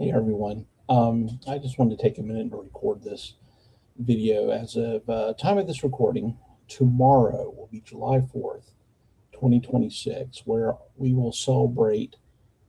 Hey everyone. I just wanted to take a minute to record this video. As of time of this recording, tomorrow will be July 4th, 2026, where we will celebrate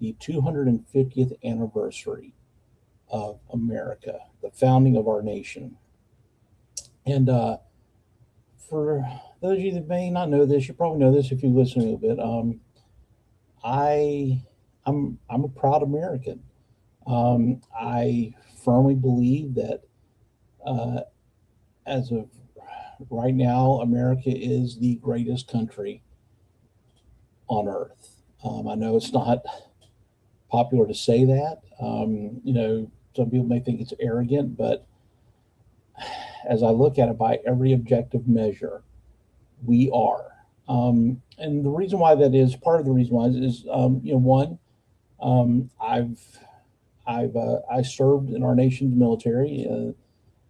the 250th anniversary of America, the founding of our nation. And for those of you that may not know this, you probably know this if you listen a little bit. I I'm a proud American. I firmly believe that uh, as of right now, America is the greatest country on earth. I know it's not popular to say that. Some people may think it's arrogant, but as I look at it by every objective measure, we are. And the reason why that is, part of the reason why is, one, I served in our nation's military.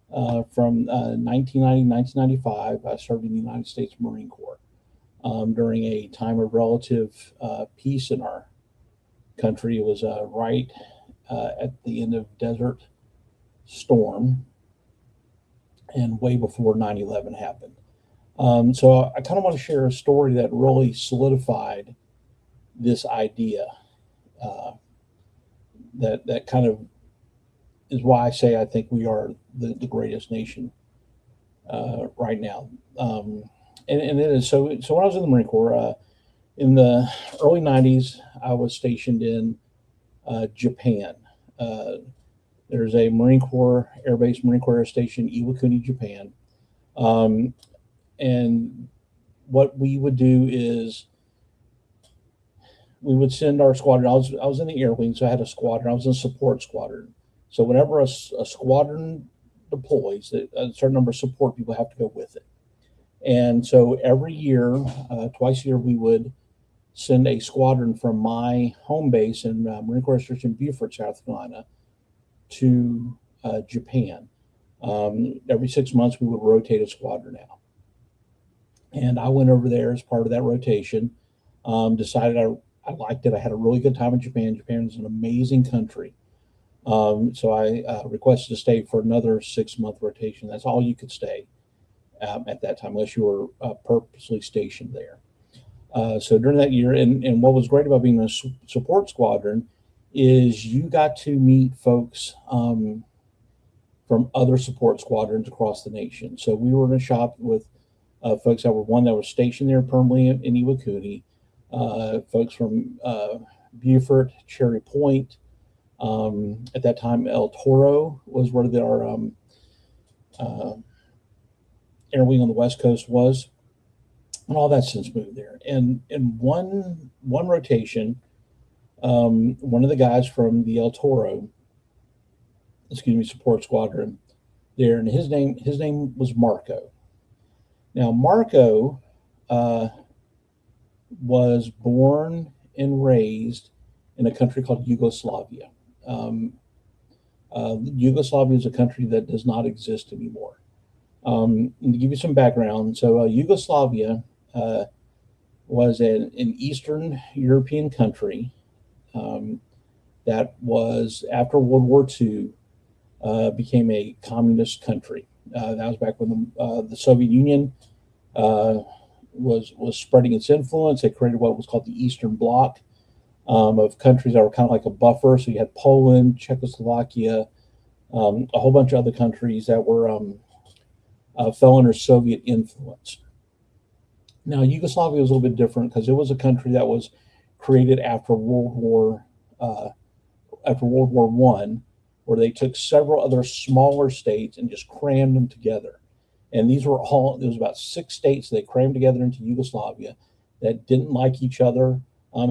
From 1990 to 1995, I served in the United States Marine Corps during a time of relative peace in our country. It was right at the end of Desert Storm and way before 9/11 happened. So I kind of want to share a story that really solidified this idea. Uh, that kind of is why I say I think we are the greatest nation right now. And it is so. So when I was in the Marine Corps in the early '90s, I was stationed in Japan. Uh, there's a Marine Corps Air Base, Marine Corps Air Station, Iwakuni, Japan. Um, and what we would do is we would send our squadron. I was in the air wing, so I had a squadron. I was in a support squadron. So whenever a squadron deploys, a certain number of support people have to go with it. And so every year, twice a year, we would send a squadron from my home base in Marine Corps Station Beaufort, South Carolina, to Japan. Every 6 months, we would rotate a squadron out. And I went over there as part of that rotation. Decided I liked it. I had a really good time in Japan. Japan is an amazing country. So I requested to stay for another 6 month rotation. That's all you could stay at that time, unless you were purposely stationed there. So during that year, and what was great about being a support squadron is you got to meet folks from other support squadrons across the nation. So we were in a shop with folks that were one that was stationed there permanently in Iwakuni, folks from Beaufort, Cherry Point. At that time, El Toro was where our uh, air wing on the West Coast was, and all that's since moved there. And in one rotation, one of the guys from the El Toro, support squadron there, and his name was Marco. Now Marco uh, was born and raised in a country called Yugoslavia. Um, Yugoslavia is a country that does not exist anymore. And to give you some background, so Yugoslavia uh, was an Eastern European country um, that was, after World War II, became a communist country. That was back when the Soviet Union uh, was spreading its influence. They created what was called the Eastern Bloc of countries that were kind of like a buffer. So you had Poland, Czechoslovakia, a whole bunch of other countries that were fell under Soviet influence. Now Yugoslavia was a little bit different because it was a country that was created uh, after World War One, where they took several other smaller states and just crammed them together. And these were all, there was about 6 states they crammed together into Yugoslavia that didn't like each other,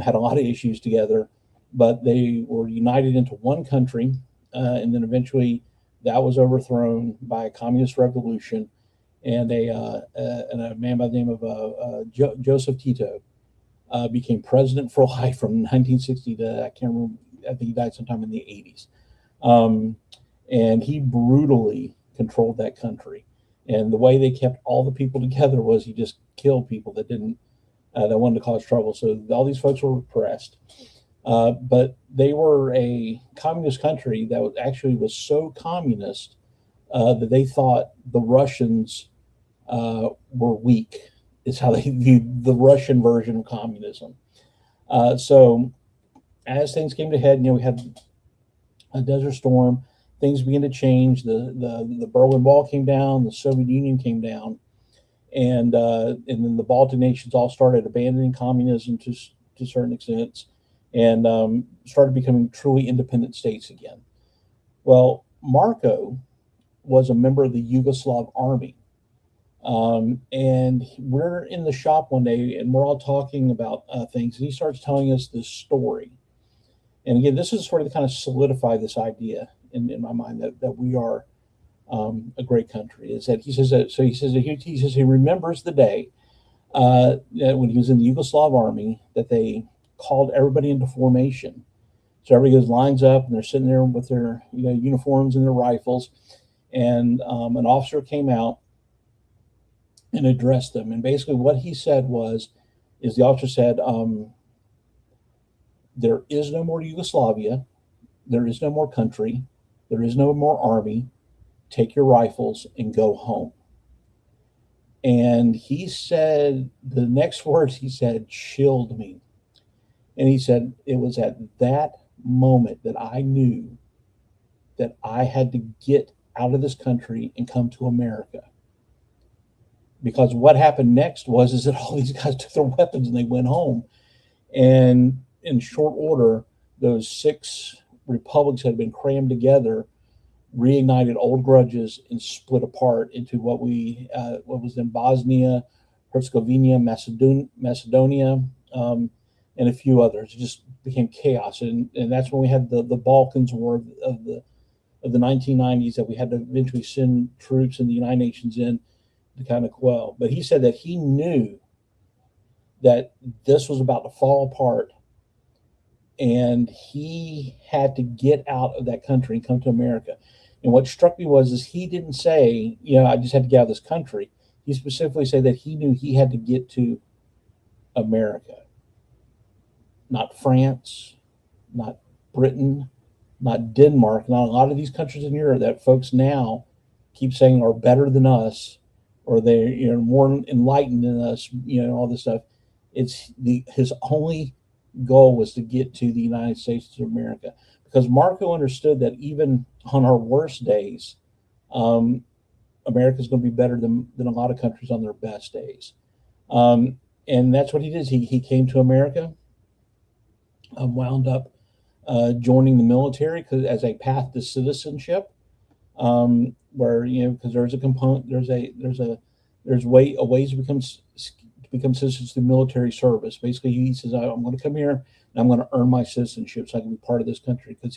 had a lot of issues together, but they were united into one country. And then eventually that was overthrown by a communist revolution. And a man by the name of Joseph Tito became president for life from 1960 to, I can't remember, I think he died sometime in the 80s. Um, and he brutally controlled that country. And the way they kept all the people together was he just killed people that didn't that wanted to cause trouble. So all these folks were repressed. But they were a communist country that was so communist that they thought the Russians were weak. Is how they viewed the Russian version of communism. So as things came to head, we had a Desert Storm. Things began to change. The Berlin Wall came down. The Soviet Union came down, and then the Baltic nations all started abandoning communism to certain extents, and started becoming truly independent states again. Well, Marco was a member of the Yugoslav army. And we're in the shop one day and we're all talking about things. And he starts telling us this story. And again, this is sort of to kind of solidify this idea in my mind that we are a great country. Is that he says that, so he says he remembers the day when he was in the Yugoslav army that they called everybody into formation. So everybody goes lines up and they're sitting there with their uniforms and their rifles. And an officer came out and addressed them. And basically what he said is the officer said, there is no more Yugoslavia. There is no more country. There is no more army. Take your rifles and go home. And he said, the next words he said chilled me. And he said, it was at that moment that I knew that I had to get out of this country and come to America. Because what happened next is that all these guys took their weapons and they went home. And in short order, those 6 republics had been crammed together, reignited old grudges, and split apart into what was then Bosnia, Herzegovina, Macedonia, and a few others. It just became chaos, and that's when we had the Balkans War of the 1990s that we had to eventually send troops in the United Nations in to kind of quell. But he said that he knew that this was about to fall apart, and he had to get out of that country and come to America. And what struck me is he didn't say, I just had to get out of this country. He specifically said that he knew he had to get to America, not France, not Britain, not Denmark, not a lot of these countries in Europe that folks now keep saying are better than us, or they're more enlightened than us, all this stuff. His only goal was to get to the United States, to America, because Marco understood that even on our worst days, America's going to be better than a lot of countries on their best days. And that's what he did. He came to America, wound up joining the military as a path to citizenship, where because there's a component, there's ways to become citizens through military service. Basically, he says, I'm going to come here and I'm going to earn my citizenship so I can be part of this country, because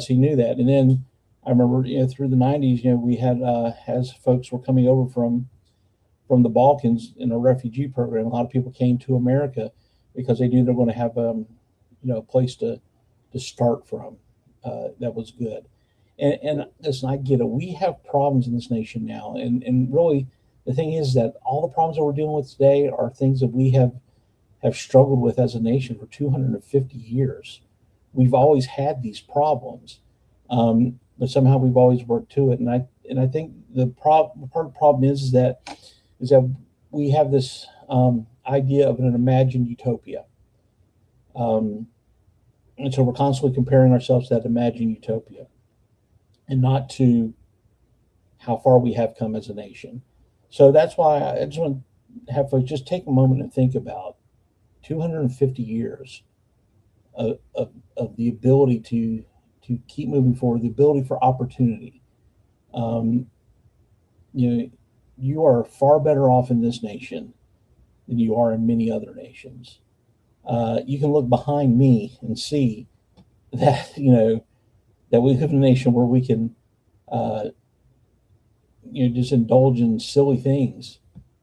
he knew that. And then I remember through the 90s, we had as folks were coming over from the Balkans in a refugee program, a lot of people came to America because they knew they're going to have a place to start from that was good. And listen, I get it. We have problems in this nation now, and really the thing is that all the problems that we're dealing with today are things that we have struggled with as a nation for 250 years. We've always had these problems, but somehow we've always worked to it. And I think part of the problem is that we have this idea of an imagined utopia. And so we're constantly comparing ourselves to that imagined utopia and not to how far we have come as a nation. So that's why I just want to have folks just take a moment and think about 250 years of the ability to keep moving forward, the ability for opportunity. You are far better off in this nation than you are in many other nations. You can look behind me and see that that we live in a nation where we can just indulge in silly things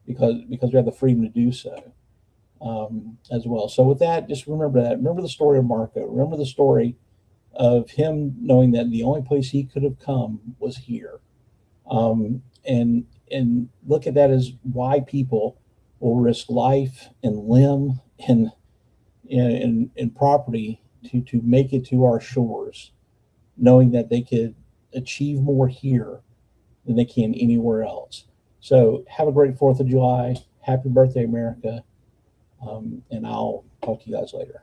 because we have the freedom to do so as well. So with that, just remember that. Remember the story of Marco. Remember the story of him knowing that the only place he could have come was here. And look at that as why people will risk life and limb and property to make it to our shores, knowing that they could achieve more here than they can anywhere else. So have a great 4th of July. Happy birthday, America. And I'll talk to you guys later.